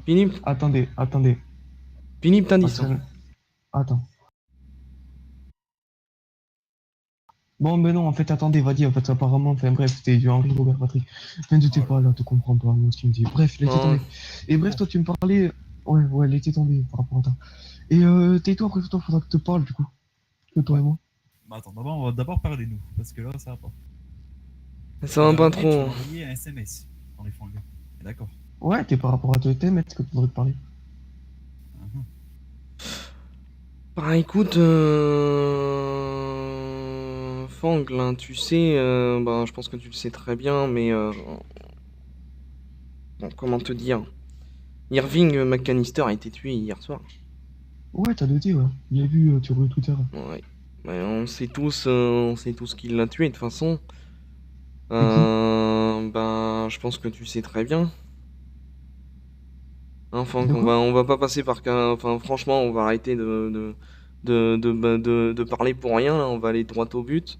Philippe, Attendez. Philippe t'a dit Parce ça. que- Attends. Bon, mais non, en fait, attendez, vas-y, en fait, apparemment, enfin, bref, c'était du Henri Robert Patrick. Enfin, t'étais Oh là pas là. là, tu comprends pas, moi, ce qu'il me dit. Bref, laissez Non, tomber. Et bref, Bon, toi, tu me parlais. Ouais, laissez tomber par rapport à ça. Et tais-toi, après, toi, faudra que je te parle, du coup. Que toi ouais. et moi. Bah attends, d'abord, on va d'abord parler nous, parce que là, ça va pas. ça La va pas dernière nuit, tu trop. m'as envoyé un SMS dans les fringues. D'accord. Ouais, t'es par rapport à toi, thème, est-ce que tu voudrais te parler? Mhm. Bah écoute, Fang, là, tu sais, bah je pense que tu le sais très bien, mais bon, comment te dire? Irving McAllister a été tué hier soir. Ouais, t'as noté, ouais. Il a vu sur le Twitter. Ouais. Ouais, on sait tous qui l'a tué de toute façon. C'est qui? Ben, je pense que tu sais très bien. Hein, Fang, De quoi? on va pas passer par, enfin, franchement, on va arrêter de parler pour rien, là, on va aller droit au but.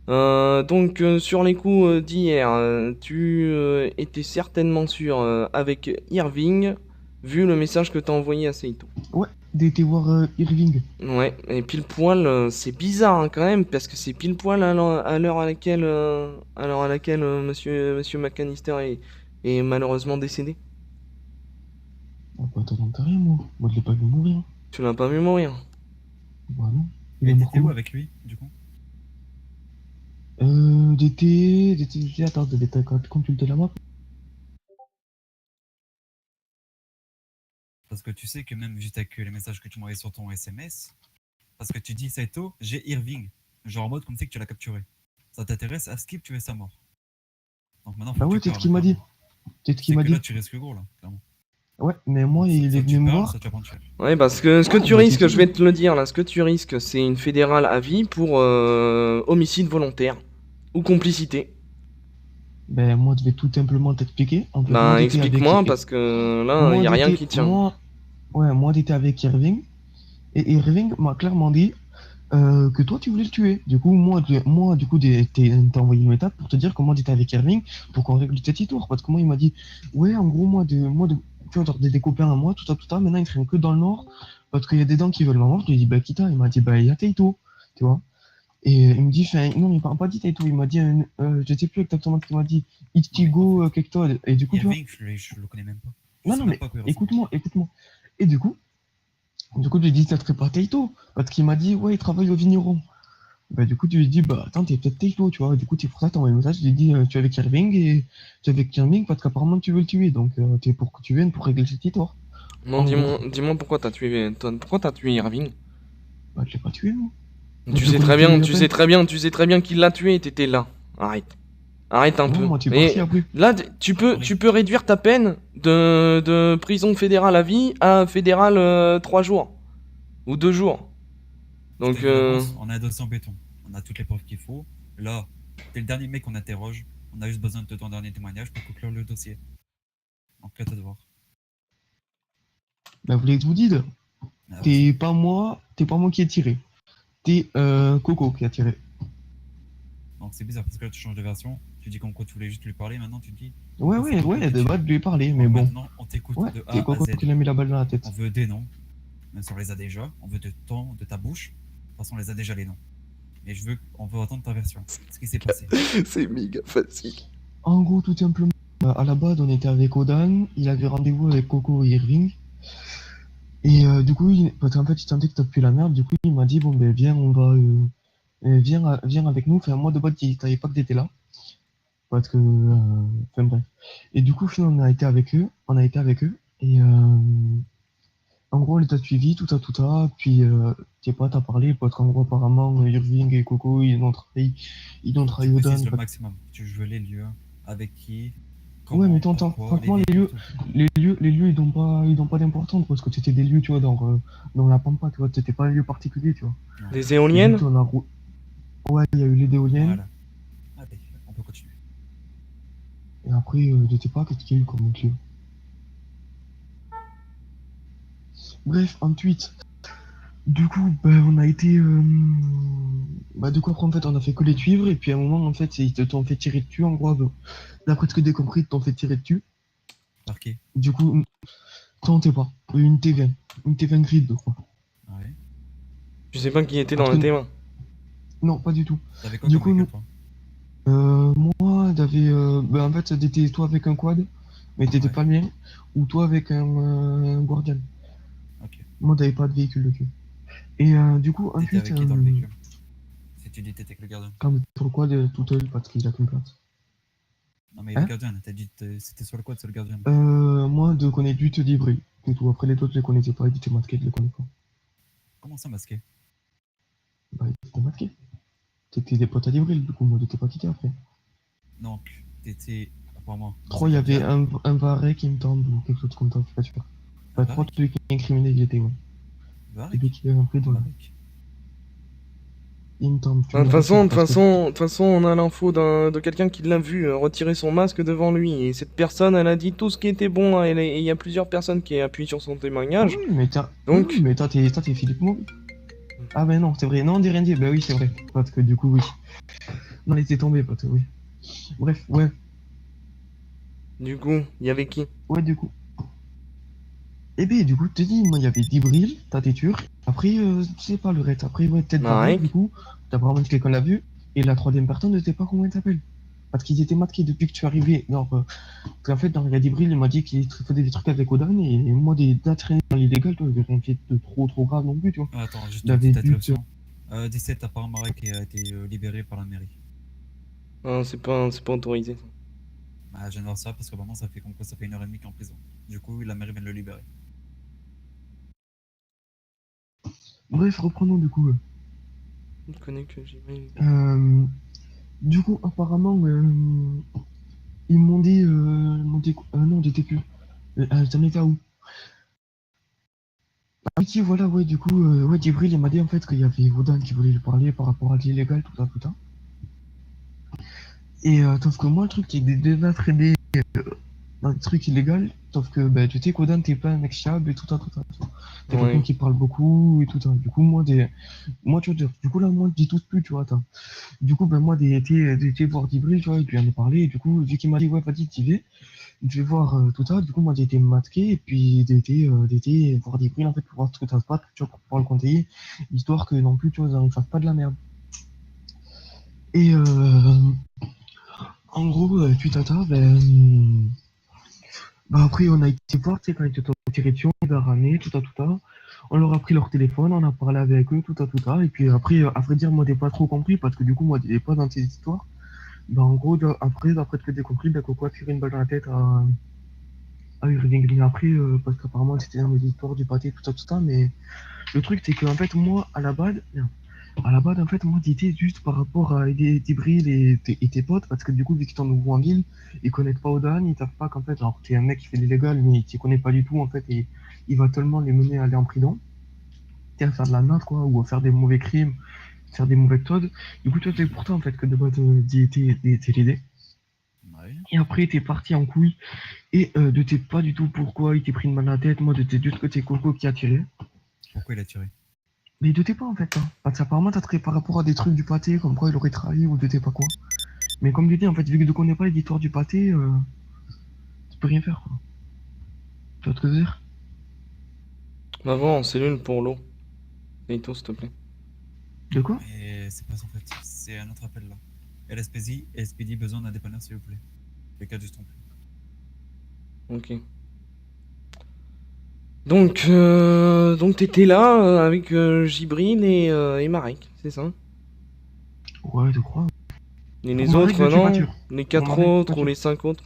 Donc sur les coups d'hier, tu étais certainement sûr avec Irving, vu le message que t'as envoyé à Seito. Ouais, d'été voir Irving. Ouais, et pile poil, c'est bizarre hein, quand même, parce que c'est pile poil à l'heure à laquelle Monsieur McAllister est malheureusement décédé. Ah, bah, t'en sais rien, moi. Moi, je l'ai pas vu mourir. Tu l'as pas vu mourir. Bah, non. Il Et est mort t'étais où comment? avec lui, du coup? Attends, t'as consulté la map? Parce que tu sais que même juste avec les messages que tu m'envoies sur ton SMS, parce que tu dis Saito, j'ai Irving. Genre en mode comme si que tu l'as capturé. Ça t'intéresse à skip, tu veux sa mort. Donc maintenant, faut Bah que ouais, tu c'est ce parles, qu'il hein, m'a dit. clairement. C'est ce Tu qu'il sais m'a que là, dit. tu risques gros, là, clairement. Ouais, mais moi, Donc il est soit venu tu me parles, voir. soit tu vas prendre cher. Ouais, parce que ce que Ouais, tu bah c'est risques, je tout. vais te le dire là, ce que tu risques, c'est une fédérale à vie pour homicide volontaire ou complicité. Ben moi, je vais tout simplement t'expliquer. En fait, moi, Ben j'étais avec. explique-moi parce que là, Moi, y a rien j'étais. qui tient. Moi, j'étais avec Irving. Et Irving m'a clairement dit que toi, tu voulais le tuer. Du coup, moi du coup, t'as envoyé une méthode pour te dire comment j'étais avec Irving pour qu'on règle cette histoire. Parce que moi, il m'a dit, ouais, en gros, tu vois, genre, des copains à moi, tout ça, maintenant, ils traînent que dans le nord parce qu'il y a des dents qui veulent maman. Je lui ai dit, bah, quitte. Il m'a dit, bah, il y a Taito, tu vois. Et il me dit, non, il m'a pas dit Taito, il m'a dit, je sais plus exactement ce qu'il m'a dit, Non, mais en Ichigo, fait, quelque chose. Et du coup, tu vois, Irving, je le connais même pas. Je non, sais non, même mais pas à quoi il ressemble. écoute-moi. Et du coup, je lui ai dit, ça serait pas Taito, parce qu'il m'a dit, ouais, il travaille au vigneron. Bah, du coup, tu lui dis, bah, attends, t'es peut-être Taito, tu vois. Du coup, c'est pour ça que t'as envoyé un message, je lui ai dit, tu es avec Irving, et tu es avec Irving parce qu'apparemment, tu veux le tuer, donc, t'es pour que tu viennes pour régler cette histoire. Non, En gros, dis-moi pourquoi t'as tué Irving? bah, je l'ai pas tué, moi. Moi, je le connais à Tu sais peine. très bien, tu sais très bien qu'il l'a tué et t'étais là. Arrête. Arrête un Non, peu. moi, tu es parti Et après. là, Henri, tu peux réduire ta peine de prison fédérale à vie à fédérale 3 jours. Ou 2 jours. je te Donc, le dis d'avance, on a un dossier en béton. On a toutes les preuves qu'il faut. Là, t'es le dernier mec qu'on interroge. On a juste besoin de ton dernier témoignage pour conclure le dossier. Donc, à toi de voir. Bah, vous voulez que je vous dise, Ah, vas-y. t'es pas moi qui ai tiré. T'es, Coco qui a tiré. Donc, c'est bizarre parce que là, tu changes de version. Tu dis comme quoi tu voulais juste lui parler. Maintenant, tu dis comme Ouais, quoi c'est ouais, Coco ouais, qui a de base, tiré. je lui ai parlé, mais Donc, bon. maintenant, on t'écoute Ouais, de c'est A à Coco Z. qui l'a mis la balle dans la On tête. veut des noms, même si on les a déjà. On veut de ta bouche. De toute façon, on les a déjà les noms. Mais on veut entendre ta version. Ce qui s'est passé. c'est méga facile. En gros, tout simplement, à la base, on était avec Odan, il avait rendez-vous avec Coco et Irving. Et du coup, parce qu'en fait, il sentait que t'as pu la merde, du coup, il m'a dit, bon, ben, viens, viens avec nous. Enfin, moi, de base, il savait pas que t'étais là. Parce que, enfin, bref. Et du coup, finalement, on a été avec eux, et en gros, on les a suivis, tout ça, puis, je sais pas, t'as parlé, parce qu'en gros, apparemment, Irving et Coco, ils ont Il faut que tu trahi précises Odan. le maximum. Tu veux les lieux, avec qui, Ouais, mais comment, t'entends, pourquoi, les franchement, villes, tout. les lieux, ils ont pas d'importance parce que c'était des lieux, tu vois, dans la pampa, tu vois, c'était pas un lieu particulier, tu vois. Ouais. Des C'est juste, éoliennes? ouais, il y a eu les éoliennes, Voilà. Allez, on peut continuer. et après, je sais pas qu'est-ce qu'il y a eu comme autre lieu. Bref, ensuite, du coup, ben, on a été, bah, du coup, après, en fait, on a fait que les suivre, et puis à un moment, en fait, ils te t'ont fait tirer dessus, en gros, d'après ce que j'ai compris, ils t'ont fait tirer dessus. Par qui? Du coup, tentez pas. Une T20. Une T20 grid, je crois. Ouais. Je sais pas qui était dans Parce la que- T1. Non, pas du tout. T'avais quoi Du comme coup, véhicule, toi? moi, j'avais. Ben, en fait, c'était toi avec un quad, mais t'étais Ouais. pas le mien, ou toi avec un Guardian. Ok. Moi, t'avais pas de véhicule dessus. Et du coup, T'étais ensuite, avec qui dans le véhicule? Si tu dis t'étais avec le gardien. quand sur le quad tout seul, parce qu'il a qu'une place. Non, mais le Hein? gardien, t'as dit c'était sur le quad, c'est le gardien. Moi, de connaître juste d'Ivry, c'est tout. Après, les autres, je les connaissais pas, ils étaient masqués, je les connais pas. Comment ça, masqué? Bah, ils étaient masqués. C'était des potes à d'Ivry, du coup, moi, j'étais pas quitté après. Donc, t'étais apparemment Je dans crois un il y avait Capture. un Varek, il me semble, ou quelque chose comme ça, je suis pas sûr. Un Bah, je crois que Varek? celui qui est incriminé, il était, ouais. Celui Varek? qui est un peu dans le. Varek? Il me semble, tu Enfin, me rassures, de toute façon, on a l'info de quelqu'un qui l'a vu retirer son masque devant lui. Et cette personne, elle a dit tout ce qui était bon, hein, et il y a plusieurs personnes qui appuient sur son témoignage. Oui, mais t'as. Oui, Donc, mais t'es Philippe Mauvais. Ah, ben non, c'est vrai. Non, on dit rien dit. Bah oui, c'est vrai. Parce que du coup, oui. Non, il était tombé, pote, oui. Bref, ouais. du coup, il y avait qui? Ouais, du coup. Eh ben, du coup, je te dis, moi, il y avait Dibril, ta têture. Après, je sais pas le reste. Après, ouais, peut-être Varek, du Marek. coup. T'as vraiment dit quelqu'un l'a vu. Et la troisième personne, je sais pas comment elle s'appelle. Parce qu'ils étaient masqués depuis que tu es arrivé. Non, parce qu'en fait, dans le Dibril, il m'a dit qu'il faisait des trucs avec Odan. Et moi, des traîné dans l'illégal, toi, j'ai rien fait de trop grave non plus, tu vois. Ah, attends, juste Il une avait petite juste. interruption. 17, apparemment, Marek a été libéré par la mairie. Ah, c'est pas autorisé. Bah, je viens de voir ça parce que vraiment, ça fait comme quoi ça fait 1h30 qu'il est en prison. Du coup, la mairie vient de le libérer. Bref, reprenons du coup. Je connais que j'imagine. Euh, du coup, apparemment, ils m'ont dit, non, j'étais plus. T'en étais où? Ah oui, si, voilà, ouais, du coup, ouais, Djibril, il m'a dit en fait qu'il y avait Wodan qui voulait lui parler par rapport à l'illégal, tout ça, tout ça. Et sauf que moi, le truc, c'est que j'ai déjà traîné dans des trucs illégaux, sauf que, bah, tu sais qu'Wodan, t'es pas un mec fiable et tout ça, tout ça. T'es quelqu'un Ouais. qui parle beaucoup et tout ça. Du coup, moi, tu vois, du coup, là, moi, je dis tous plus, tu vois, attends. Du coup, ben, moi, j'ai été voir Djibril, tu vois, et puis en ai parlé, et du coup, vu qu'il m'a dit, ouais, vas-y, t'y vas. Je vais voir tout ça. Du coup, moi, j'ai été masqué et puis j'ai été voir des prix en fait pour voir ce que ça se passe, tu vois, pour pouvoir le conseiller, histoire que non plus, tu vois, on ne fasse pas de la merde. Et en gros, suite à ça, bah, après, on a été voir, tu sais, quand ils étaient en direction, on les a ramenés, tout ça, tout ça. On leur a pris leur téléphone, on a parlé avec eux, tout ça, tout ça. Et puis après, à vrai dire, moi, j'ai pas trop compris parce que du coup, moi, j'étais pas dans ces histoires. Bah, en gros, après, d'après ce que j'ai compris, bah, Coco a tiré une balle dans la tête à Irving après, parce qu'apparemment c'était dans mes histoires du pâté, tout ça, mais le truc c'est que en fait moi à la base en fait moi j'étais juste par rapport à aider Tibril et tes potes, parce que du coup vu qu'ils sont nouveaux en ville, ils connaissent pas Odan, ils savent pas qu'en fait alors t'es un mec qui fait l'illégal mais tu connais pas du tout en fait et il va tellement les mener à aller en prison, à faire de la natte quoi, ou à faire des mauvais crimes, faire des mauvaises choses. Du coup toi c'est pour ça en fait que de base t'es l'idée. Ouais. Et après t'es parti en couille. Et je sais pas du tout pourquoi il t'est pris une balle dans la tête. Moi, j'étais juste que c'est Coco qui a tiré. Pourquoi il a tiré? Mais je sais pas en fait. Hein. Parce qu'apparemment, t'as traité par rapport à des trucs du pâté, comme quoi il aurait trahi ou je sais pas quoi. Mais comme je dis, en fait, vu que je connais pas les histoires du pâté, tu peux rien faire quoi. Tu vois ce que je veux dire? Va voir en cellule pour l'eau. Vito, s'il te plaît. De quoi? Mais c'est pas ça en fait, c'est un autre appel là. LSPD, LSPD, besoin d'un dépanneur s'il vous plaît. Le cas du stomp. Ok. Donc t'étais là avec Gibril et Marek, c'est ça? Ouais, je crois. Et Pour les Marek, je autres, suis pas non? sûr. Les Pour 4 Marek, je suis pas autres ou sûr. les 5 autres?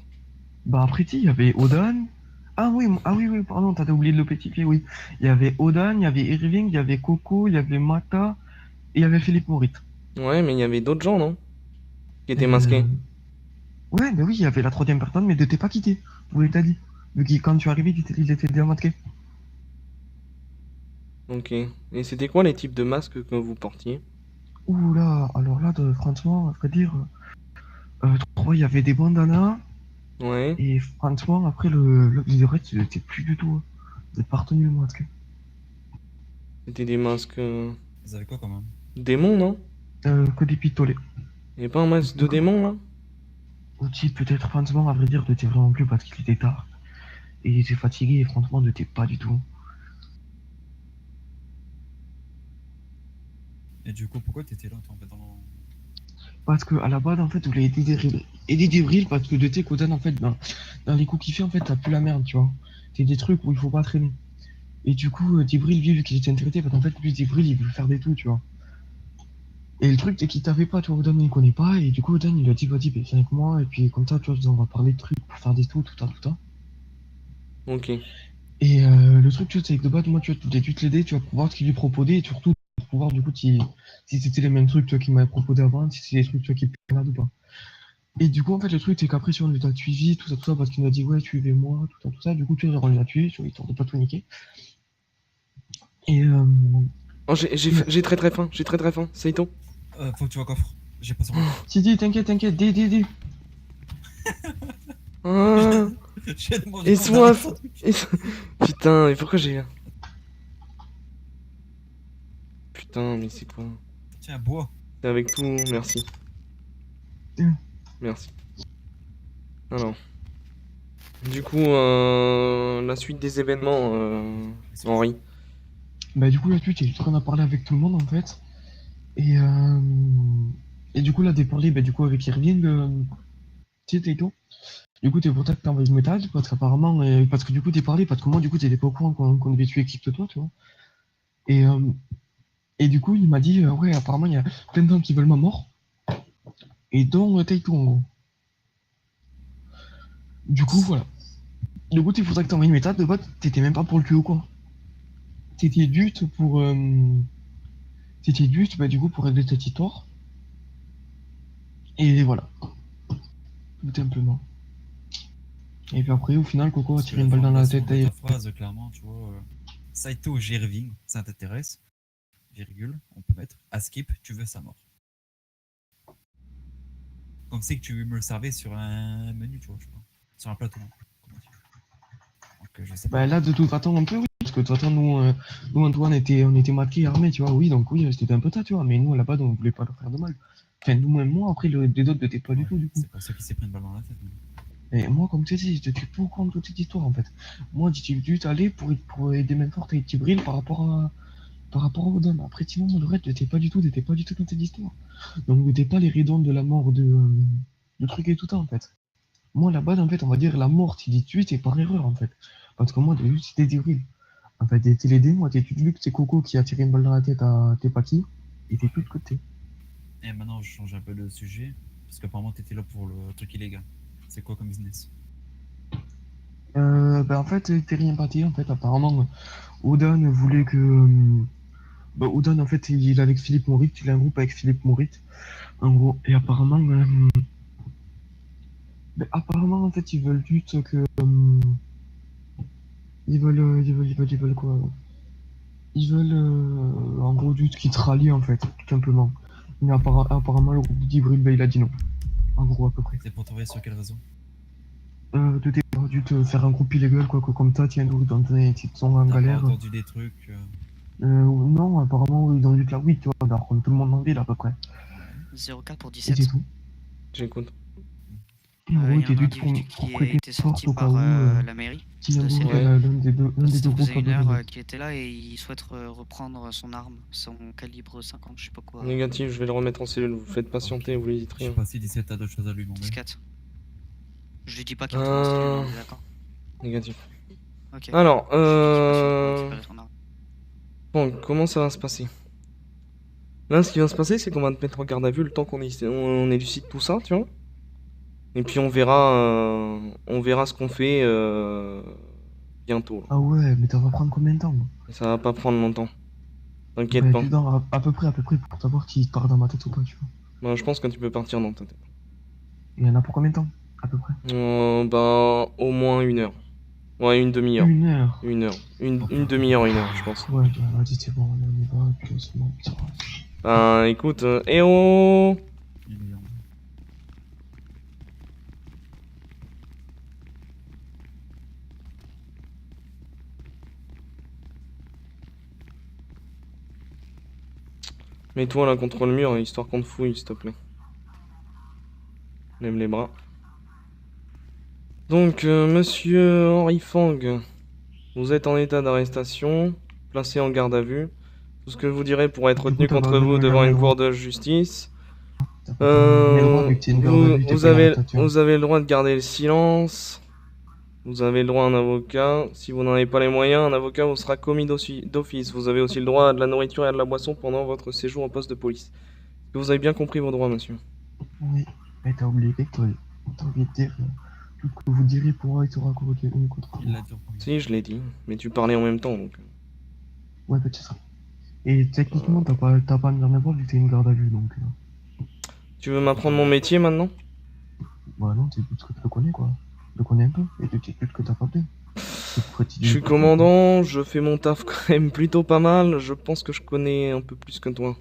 Bah après, si, il y avait Odan. Ah oui, pardon, t'as oublié de le pétifier, oui. Il y avait Odan, il y avait Irving, il y avait Coco, il y avait Mata, et il y avait Philippe Moritz. Ouais, mais il y avait d'autres gens, non? Qui étaient Euh, masqués. Ouais, bah oui, il y avait la troisième personne, mais de t'es pas quitté. Vous l'avez dit. Vu que quand tu es arrivé, il était déjà masqué. Ok. Et c'était quoi les types de masques que vous portiez? Ouh là, alors là, franchement, à vrai dire, je crois il y avait des bandanas, Ouais. et franchement, après, le reste, il était plus du tout. J'ai pas retenu le masque. C'était des masques Vous avez quoi quand même? démons, non? Que des pistolets. Et pas un masque de D'accord. démon, là? Outil, peut-être, franchement, à vrai dire, de tirer vraiment plus parce qu'il était tard. Et t'es fatigué, et franchement, ne t'es pas du tout. Et du coup, pourquoi t'étais là, toi, en fait, dans... Parce que à la base, en fait, vous voulez aider Divril parce que de tes Kodan, en fait, dans les coups qu'il fait, en fait, t'as plus la merde, tu vois. C'est des trucs où il faut pas traîner. Et du coup, Divril, lui, vu qu'il était intéressé, parce qu'en fait, lui, Divril, il veut faire des tout, tu vois. Et le truc, c'est qu'il t'avait pas, tu vois, Odan, il connaît pas, et du coup, Odan, il a dit, vas-y, viens avec moi, et puis comme ça, tu vois, on va parler de trucs pour faire des tout ça, tout ça. Ok. Et le truc, tu vois, c'est que de base, moi, tu vois, dès que tu te l'aider, tu vas pouvoir ce qu'il lui proposait, et surtout, pour pouvoir, du coup, si c'était les mêmes trucs, tu vois, qu'il m'avait proposé avant, si c'est des trucs, tu vois, qui te ou pas. Et du coup, en fait, le truc, c'est qu'après, si on lui a suivi, tout ça, parce qu'il nous a dit, ouais, suivez-moi, tout ça, du coup, tu vois, on lui a tué, histoire de pas tout niquer. Et, Oh, et j'ai très très faim, j'ai très très faim. Saito. Faut que tu vas au coffre. J'ai pas sur moi. si, dis, t'inquiète, dis. Ah, Je viens de manger et mon dernier soif. sandwich. Putain, mais pourquoi j'ai... Putain, mais c'est quoi? Tiens, bois. C'est avec tout, merci. Tiens. Merci. Alors, du coup, la suite des événements, Henri. Bah, du coup, là, tu es en train de parler avec tout le monde, en fait. Et, euh, et du coup, là, t'es parlé, bah, du coup, avec Irving, tu sais, Taito. Du coup, t'es pour ça que t'as envoyé le métal, parce qu'apparemment, parce que du coup, t'es parlé, parce que moi, du coup, t'étais pas au courant qu'on devait tuer qui que toi, tu vois. Et, euh, et du coup, il m'a dit, ouais, apparemment, il y a plein de gens qui veulent ma mort, et dont Taito, en gros. Du coup, voilà. Du coup, il faudrait que t'envoies une méthode de bot, t'étais même pas pour le tuer ou quoi. C'était juste pour. C'était juste, bah, du coup, pour régler cette histoire. Et voilà, tout simplement. Et puis après, au final, Coco a Parce que tiré la une balle dans la formulation tête de et. ta phrase, clairement, tu vois. Saito Gerving, ça t'intéresse. Virgule, on peut mettre. Askip, tu veux sa mort. Comme c'est que tu me le servais sur un menu, tu vois, je sais pas. Sur un plateau, hein, comment dire. Donc, je sais pas. Bah là, de toute façon, un peu, oui. Parce que de toute façon, nous Antoine, on était maqués, armés, tu vois. Oui, donc oui, c'était un peu ça, tu vois. Mais nous, là-bas, on voulait pas leur faire de mal. Enfin, nous, même moi, après, les autres n'étaient pas du Ouais, tout, du coup. c'est pour ça qu'il s'est pris une balle dans la tête. Et moi, comme tu sais, je te suis pas au courant de toute cette histoire, en fait. Moi, j'étais juste allé pour aider main forte avec Tibril par rapport au Odin. Après, sinon, moi, le reste, t'étais pas du tout dans cette histoire. Donc, t'es pas les raisons de la mort de truc et tout ça, en fait. Moi, là-bas, en fait, on va dire la mort, s'il est tué, c'est par erreur, en fait. Parce que moi, j'ai juste c'était Tibril. En fait, t'es les deux, moi, t'es vu que c'est Coco qui a tiré une balle dans la tête à t'es pas qui, et t'es tout de côté. Et maintenant, je change un peu de sujet. Parce qu'apparemment, t'étais là pour le truc illégal. C'est quoi comme business? Ben, en fait, t'es rien parti, en fait, apparemment, Odan voulait que. Bah, Odan, en fait, il est avec Philippe Morit, il a un groupe avec Philippe Morit, en gros, et apparemment, en fait, ils veulent juste que. Ils veulent quoi? Ils veulent, en gros, juste qu'ils te rallient, en fait, tout simplement. Mais apparemment, le groupe d'Ivril, ben, il a dit non, en gros, à peu près. C'est pour travailler sur quel réseau? De départ, dû te faire un groupe illégal, quoi, que comme ça, tiens, donc, dans des petites sont en T'as pas galère. entendu des trucs Non, apparemment, ils ont dit que la oui, tu vois, genre, comme tout le monde en ville, à peu près. Ouais. 04 pour Et c'est 17. tout. J'écoute. En gros, Il il y a était un juste pour, individu pour qui a prêter été une force sorti au cas par où, la mairie si un de groupe, Ouais. Célune. l'un des deux Ça groupes faisait a une besoin heure d'aide. qu'il était là et il souhaite reprendre son arme, son calibre 50, je sais pas quoi. Négatif, je vais le remettre en cellule. Vous faites Ok. patienter, vous lui dites Je sais rien. pas si 17 a d'autres choses à lui demander. 10-4. Je lui dis pas qu'il retourne en cellule, on est d'accord. Négatif. Ok. Alors, Je lui dis qu'il passe vite pour récupérer son arme. bon, comment ça va se passer? Là, ce qui va se passer, c'est qu'on va te mettre en garde à vue le temps on élucide tout ça, tu vois. Et puis on verra ce qu'on fait bientôt, là. Ah ouais, mais ça va prendre combien de temps? Et ça va pas prendre longtemps. T'inquiète Ben, pas. juste à peu près, pour savoir s'il part dans ma tête ou pas, tu vois. Bah, je pense que tu peux partir dans ta tête. Il y en a pour combien de temps? À peu près. Bah, au moins 1 heure. Ouais, une demi-heure. 1 heure. Une heure. Une, Ok, une ok. demi-heure, 1 heure, je pense. Ouais, ben, vas-y, c'est bon, on y va, et puis c'est bon, ça va. Ben, écoute, eh oh! Il est en- Mets-toi là contre le mur, histoire qu'on te fouille, s'il te plaît. Lève les bras. Donc, monsieur Henri Fang, vous êtes en état d'arrestation, placé en garde à vue. Tout ce que vous direz pourra être Du coup, retenu t'as pas contre donné vous la devant garde à une vue. cour de justice. T'as pas donné le droit, vu que t'es une garde à vue, t'es Vous pas une avez, arrestation. vous avez le droit de garder le silence. Vous avez le droit à un avocat. Si vous n'en avez pas les moyens, un avocat vous sera commis d'office. Vous avez aussi le droit à de la nourriture et à de la boisson pendant votre séjour au poste de police. Est-ce que vous avez bien compris vos droits, monsieur? Oui, mais t'as oublié quelque chose. T'as oublié de dire tout ce que vous direz pourra être raccordé contre Il vous. l'a dit en premier. Si, je l'ai dit. Mais tu parlais en même temps, donc... Ouais, bah, c'est ça. Et techniquement, t'as pas de garde à vue vu que t'es une garde à vue, donc... Tu veux m'apprendre mon métier, maintenant? Bah non, c'est tout ce que tu le connais, quoi. Tu le connais un peu, et tu sais tout ce que t'as pas fait. Je suis commandant, je fais mon taf quand même plutôt pas mal. Je pense que je connais un peu plus que toi,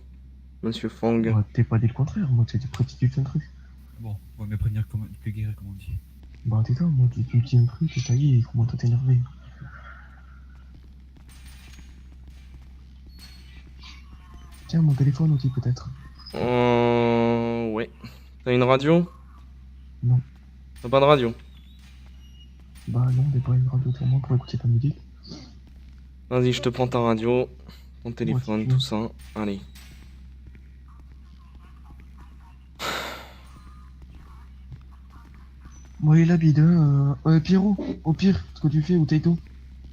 monsieur Fang. Bah, t'es pas dit le contraire, moi, tu dis un truc. Bon, on va mieux prévenir que guérir, comme on dit. Bah, t'es ça, moi, tu dis un truc, et ça y est, il commence à t'énerver. Tiens, mon téléphone aussi, peut-être. Ouais. T'as une radio? Non. T'as pas de radio? Bah non, t'es pas une radio sur moi pour écouter ta musique. Vas-y, je te prends ta radio, ton si téléphone, tu tout veux. ça. Allez. Moi, il habite, hein. Pierrot, au pire, ce que tu fais, ou Taito.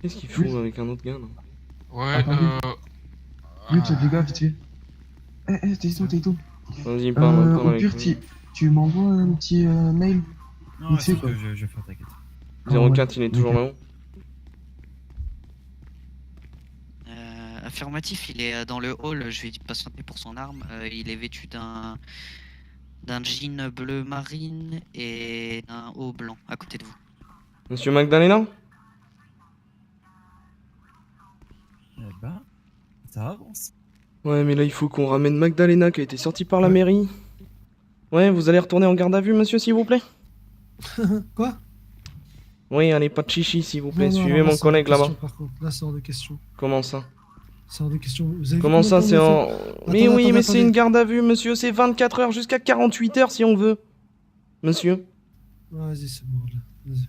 Qu'est-ce qu'il fout Oui. avec un autre gars, là? Ouais, Attendez. Oui, tu as des gars, vite fait. Taito. Vas-y, parle Au avec pire, lui. tu m'envoies un petit mail. Non, Il sait, c'est quoi. que je vais faire, t'inquiète. 04, il est toujours nickel. là-haut. Affirmatif, il est dans le hall, je vais patienter pour son arme. Il est vêtu d'un jean bleu marine et d'un haut blanc à côté de vous. Monsieur Magdalena? Eh ben, ça avance. Ouais, mais là, il faut qu'on ramène Magdalena qui a été sortie par la mairie. Ouais, vous allez retourner en garde à vue, monsieur, s'il vous plaît? Quoi? Oui, allez, pas de chichi, s'il vous plaît. Non, non, Suivez non, mon là, c'est hors de collègue là-bas. question, par contre. Là, c'est hors de question. Comment ça? C'est hors de question. Vous avez vu Comment combien ça, de temps c'est on a en... fait Mais Attendez, oui, mais c'est attendez. une garde à vue, monsieur. C'est 24 heures jusqu'à 48 heures si on veut. Monsieur. Vas-y, c'est bon, là. Vas-y.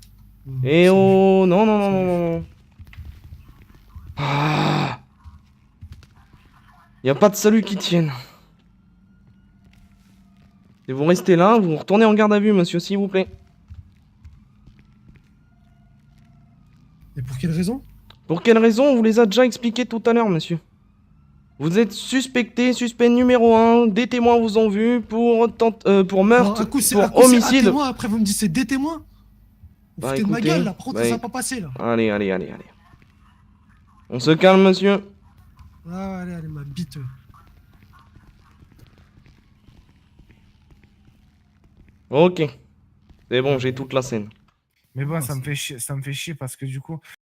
Eh C'est oh, non, non, non, c'est non, bon. non. Ah. Y a pas de salut qui tienne. Et vous restez là, vous retournez en garde à vue, monsieur, s'il vous plaît. Et pour quelle raison? Pour quelle raison? On vous les a déjà expliqué tout à l'heure, monsieur. Vous êtes suspecté, suspect numéro 1, des témoins vous ont vu pour meurtre, Alors, un coup, c'est pour un coup, c'est un homicide. témoin, après vous me dites c'est des témoins. Vous Bah, foutez de ma écoutez, gueule là, par contre bah, ça va pas passer là. Allez, allez, allez, allez. On se calme, monsieur. Ah, allez, allez, ma bite. Ok. C'est bon, j'ai toute la scène. Mais bon, Ah, ça me fait chier parce que du coup,